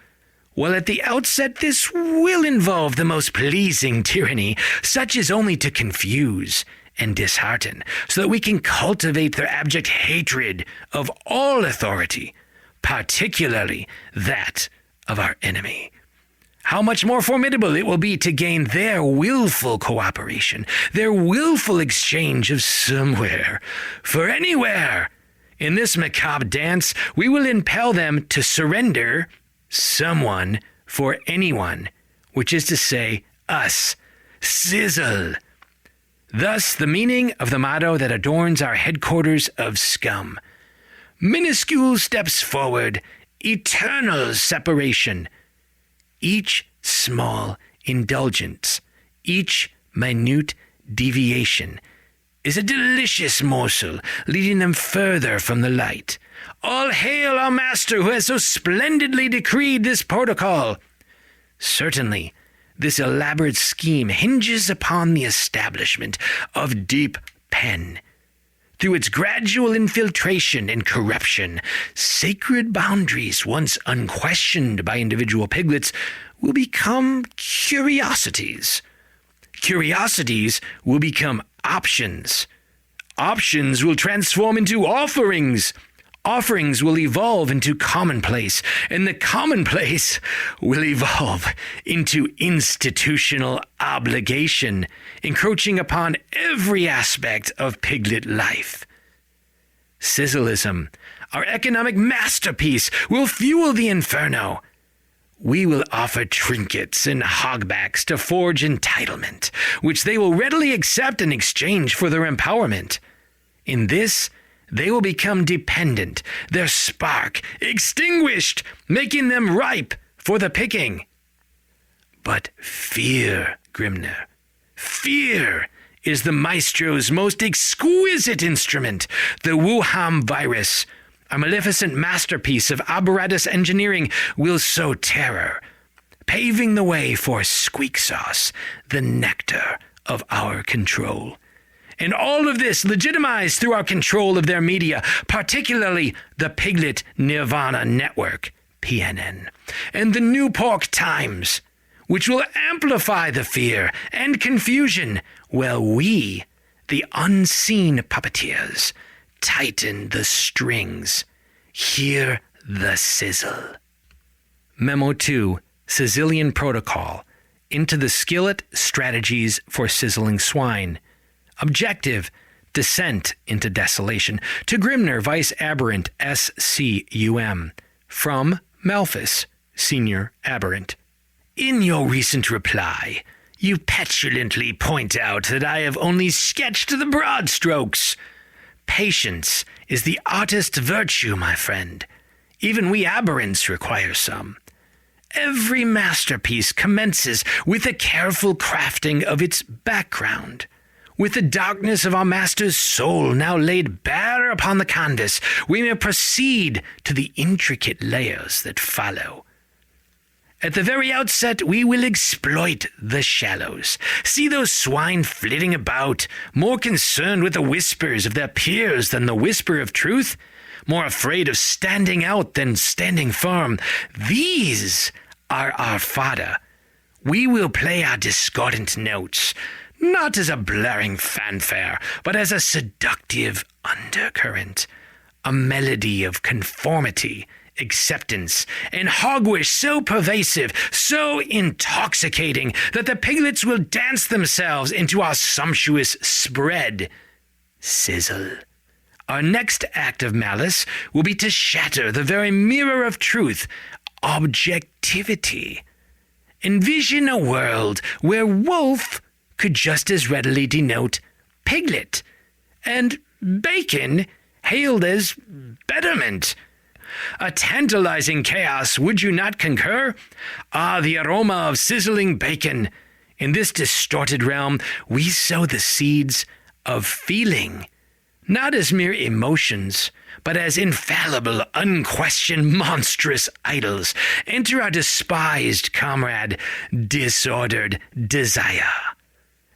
While at the outset this will involve the most pleasing tyranny, such as only to confuse and dishearten, so that we can cultivate their abject hatred of all authority, particularly that of our enemy. How much more formidable it will be to gain their willful cooperation, their willful exchange of somewhere for anywhere. In this macabre dance, we will impel them to surrender someone for anyone, which is to say, us. Sizzle. Thus, the meaning of the motto that adorns our headquarters of scum. Minuscule steps forward, eternal separation. Each small indulgence, each minute deviation is a delicious morsel, leading them further from the light. All hail our master who has so splendidly decreed this protocol. Certainly, this elaborate scheme hinges upon the establishment of Deep Pen. Through its gradual infiltration and corruption, sacred boundaries once unquestioned by individual piglets will become curiosities. Curiosities will become options. Options will transform into offerings. Offerings will evolve into commonplace, and the commonplace will evolve into institutional obligation, encroaching upon every aspect of piglet life. Sizzleism, our economic masterpiece, will fuel the inferno. We will offer trinkets and hogbacks to forge entitlement, which they will readily accept in exchange for their empowerment. In this, they will become dependent, their spark extinguished, making them ripe for the picking. But fear, Grimner, fear is the maestro's most exquisite instrument, the Wuhan virus. A maleficent masterpiece of apparatus engineering will sow terror, paving the way for squeak sauce, the nectar of our control. And all of this legitimized through our control of their media, particularly the Piglet Nirvana Network, PNN, and the New Pork Times, which will amplify the fear and confusion, while we, the unseen puppeteers, tighten the strings. Hear the sizzle. Memo 2, Sicilian Protocol, Into the Skillet, Strategies for Sizzling Swine. Objective, descent into desolation. To Grimner, vice aberrant, SCUM. From Malthus, senior aberrant. In your recent reply, you petulantly point out that I have only sketched the broad strokes. Patience is the artist's virtue, my friend. Even we aberrants require some. Every masterpiece commences with a careful crafting of its background. With the darkness of our master's soul now laid bare upon the canvas, we may proceed to the intricate layers that follow. At the very outset, we will exploit the shallows. See those swine flitting about, more concerned with the whispers of their peers than the whisper of truth, more afraid of standing out than standing firm. These are our fodder. We will play our discordant notes, not as a blaring fanfare, but as a seductive undercurrent, a melody of conformity, acceptance, and hogwash so pervasive, so intoxicating, that the piglets will dance themselves into our sumptuous spread. Sizzle. Our next act of malice will be to shatter the very mirror of truth, objectivity. Envision a world where wolf could just as readily denote piglet, and bacon hailed as betterment. A tantalizing chaos, would you not concur? Ah, the aroma of sizzling bacon. In this distorted realm, we sow the seeds of feeling, not as mere emotions, but as infallible, unquestioned, monstrous idols. Enter our despised comrade, disordered desire,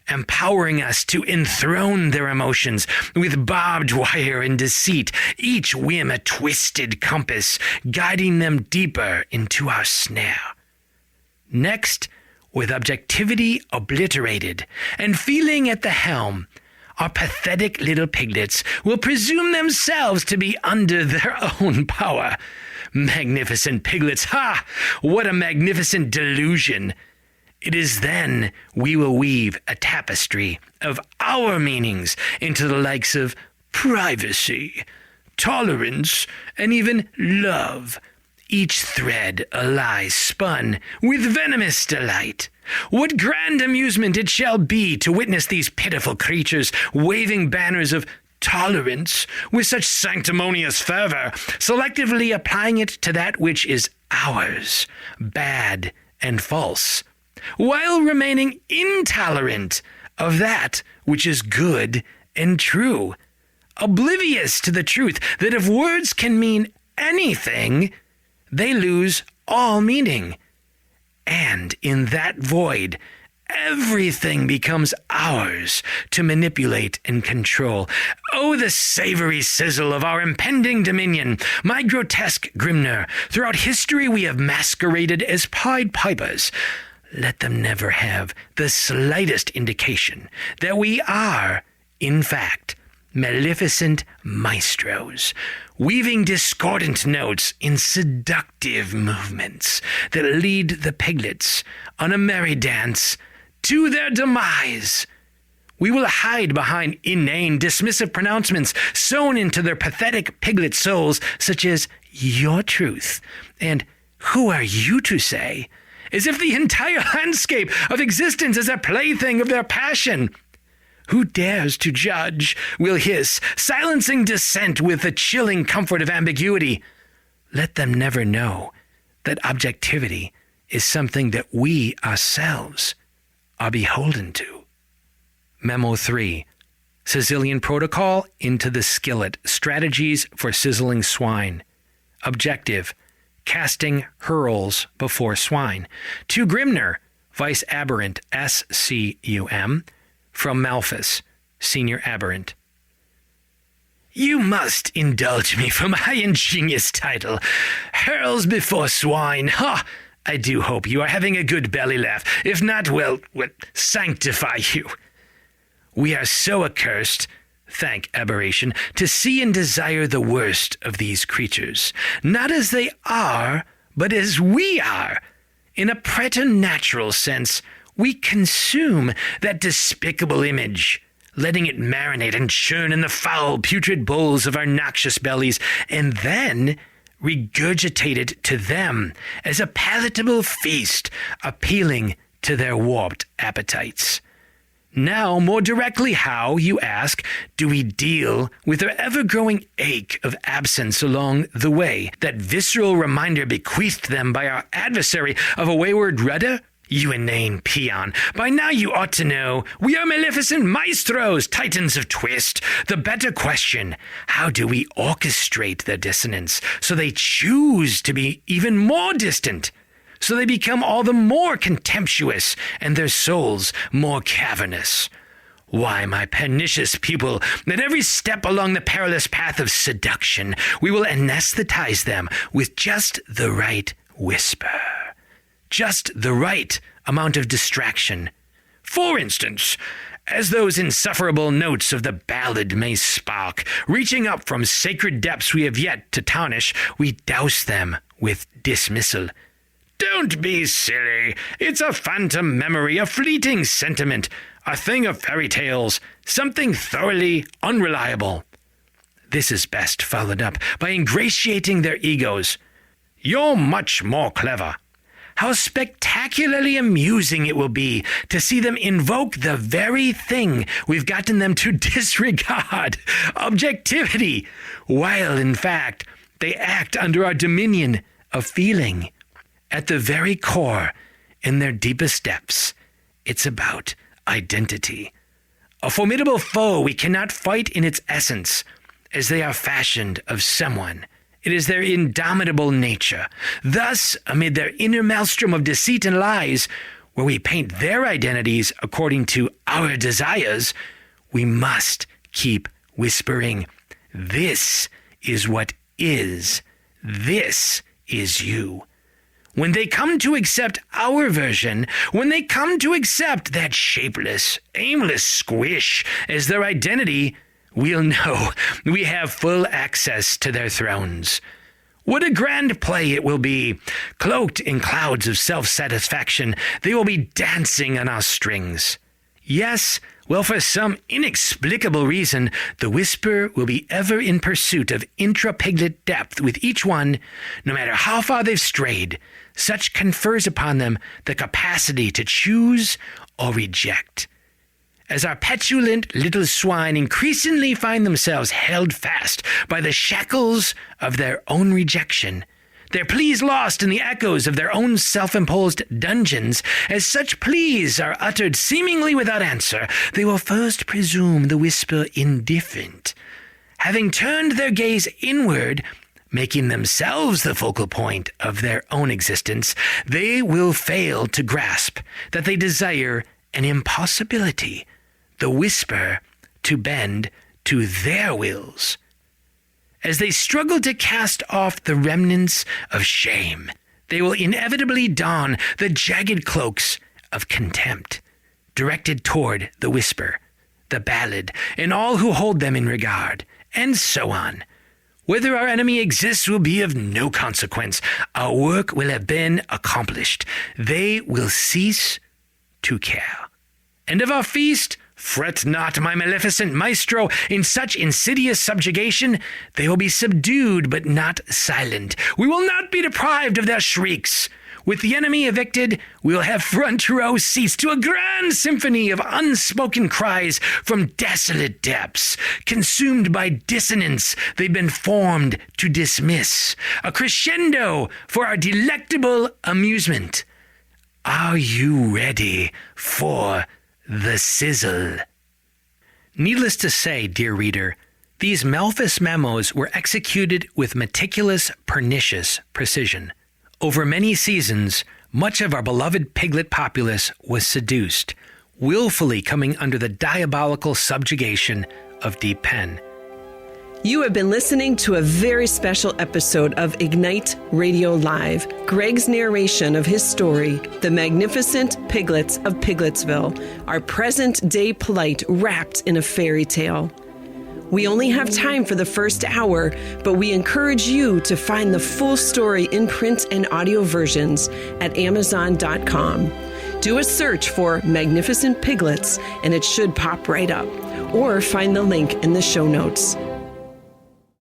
empowering us to enthrone their emotions with barbed wire and deceit, each whim a twisted compass, guiding them deeper into our snare. Next, with objectivity obliterated and feeling at the helm, our pathetic little piglets will presume themselves to be under their own power. Magnificent piglets, ha! What a magnificent delusion! It is then we will weave a tapestry of our meanings into the likes of privacy, tolerance, and even love, each thread a lie spun with venomous delight. What grand amusement it shall be to witness these pitiful creatures waving banners of tolerance with such sanctimonious fervor, selectively applying it to that which is ours, bad and false, while remaining intolerant of that which is good and true, oblivious to the truth that if words can mean anything, they lose all meaning. And in that void, everything becomes ours to manipulate and control. Oh, the savory sizzle of our impending dominion! My grotesque Grimner, throughout history we have masqueraded as Pied Pipers. Let them never have the slightest indication that we are, in fact, maleficent maestros, weaving discordant notes in seductive movements that lead the piglets on a merry dance to their demise. We will hide behind inane, dismissive pronouncements sewn into their pathetic piglet souls, such as "your truth" and "who are you to say?" as if the entire landscape of existence is a plaything of their passion. Who dares to judge, will hiss, silencing dissent with the chilling comfort of ambiguity. Let them never know that objectivity is something that we ourselves are beholden to. Memo 3. Sicilian Protocol into the Skillet. Strategies for Sizzling Swine. Objective: casting hurls before swine. To Grimner, vice aberrant, SCUM. From Malthus, senior aberrant. You must indulge me for my ingenious title. Hurls before swine. Ha! I do hope you are having a good belly laugh. If not, well, sanctify you. We are so accursed, thank aberration, to see and desire the worst of these creatures, not as they are, but as we are. In a preternatural sense, we consume that despicable image, letting it marinate and churn in the foul, putrid bowls of our noxious bellies, and then regurgitate it to them as a palatable feast, appealing to their warped appetites. Now, more directly, how, you ask, do we deal with their ever-growing ache of absence along the way, that visceral reminder bequeathed them by our adversary of a wayward rudder? You inane peon, by now you ought to know, we are maleficent maestros, titans of twist. The better question, how do we orchestrate their dissonance so they choose to be even more distant? So they become all the more contemptuous and their souls more cavernous. Why, my pernicious pupil, at every step along the perilous path of seduction, we will anesthetize them with just the right whisper. Just the right amount of distraction. For instance, as those insufferable notes of the ballad may spark, reaching up from sacred depths we have yet to tarnish, we douse them with dismissal. Don't be silly. It's a phantom memory, a fleeting sentiment, a thing of fairy tales, something thoroughly unreliable. This is best followed up by ingratiating their egos. You're much more clever. How spectacularly amusing it will be to see them invoke the very thing we've gotten them to disregard, objectivity, while, in fact, they act under our dominion of feeling. At the very core, in their deepest depths, it's about identity. A formidable foe we cannot fight in its essence, as they are fashioned of someone. It is their indomitable nature. Thus, amid their inner maelstrom of deceit and lies, where we paint their identities according to our desires, we must keep whispering, "This is what is. This is you." When they come to accept our version, when they come to accept that shapeless, aimless squish as their identity, we'll know we have full access to their thrones. What a grand play it will be. Cloaked in clouds of self-satisfaction, they will be dancing on our strings. Yes, well, for some inexplicable reason, the whisper will be ever in pursuit of intra-piglet depth with each one, no matter how far they've strayed. Such confers upon them the capacity to choose or reject. As our petulant little swine increasingly find themselves held fast by the shackles of their own rejection, their pleas lost in the echoes of their own self-imposed dungeons, as such pleas are uttered seemingly without answer, they will first presume the whisper indifferent. Having turned their gaze inward, making themselves the focal point of their own existence, they will fail to grasp that they desire an impossibility, the whisper to bend to their wills. As they struggle to cast off the remnants of shame, they will inevitably don the jagged cloaks of contempt, directed toward the whisper, the ballad, and all who hold them in regard, and so on. Whether our enemy exists will be of no consequence. Our work will have been accomplished. They will cease to care. And of our feast, fret not, my maleficent maestro. In such insidious subjugation, they will be subdued but not silent. We will not be deprived of their shrieks. With the enemy evicted, we'll have front row seats to a grand symphony of unspoken cries from desolate depths. Consumed by dissonance, they've been formed to dismiss. A crescendo for our delectable amusement. Are you ready for the sizzle? Needless to say, dear reader, these Malthus memos were executed with meticulous, pernicious precision. Over many seasons, much of our beloved piglet populace was seduced, willfully coming under the diabolical subjugation of Deep Pen. You have been listening to a very special episode of Ignite Radio Live, Greg's narration of his story, The Magnificent Piglets of Pigletsville, our present-day plight wrapped in a fairy tale. We only have time for the first hour, but we encourage you to find the full story in print and audio versions at Amazon.com. Do a search for Magnificent Piglets, and it should pop right up. or find the link in the show notes.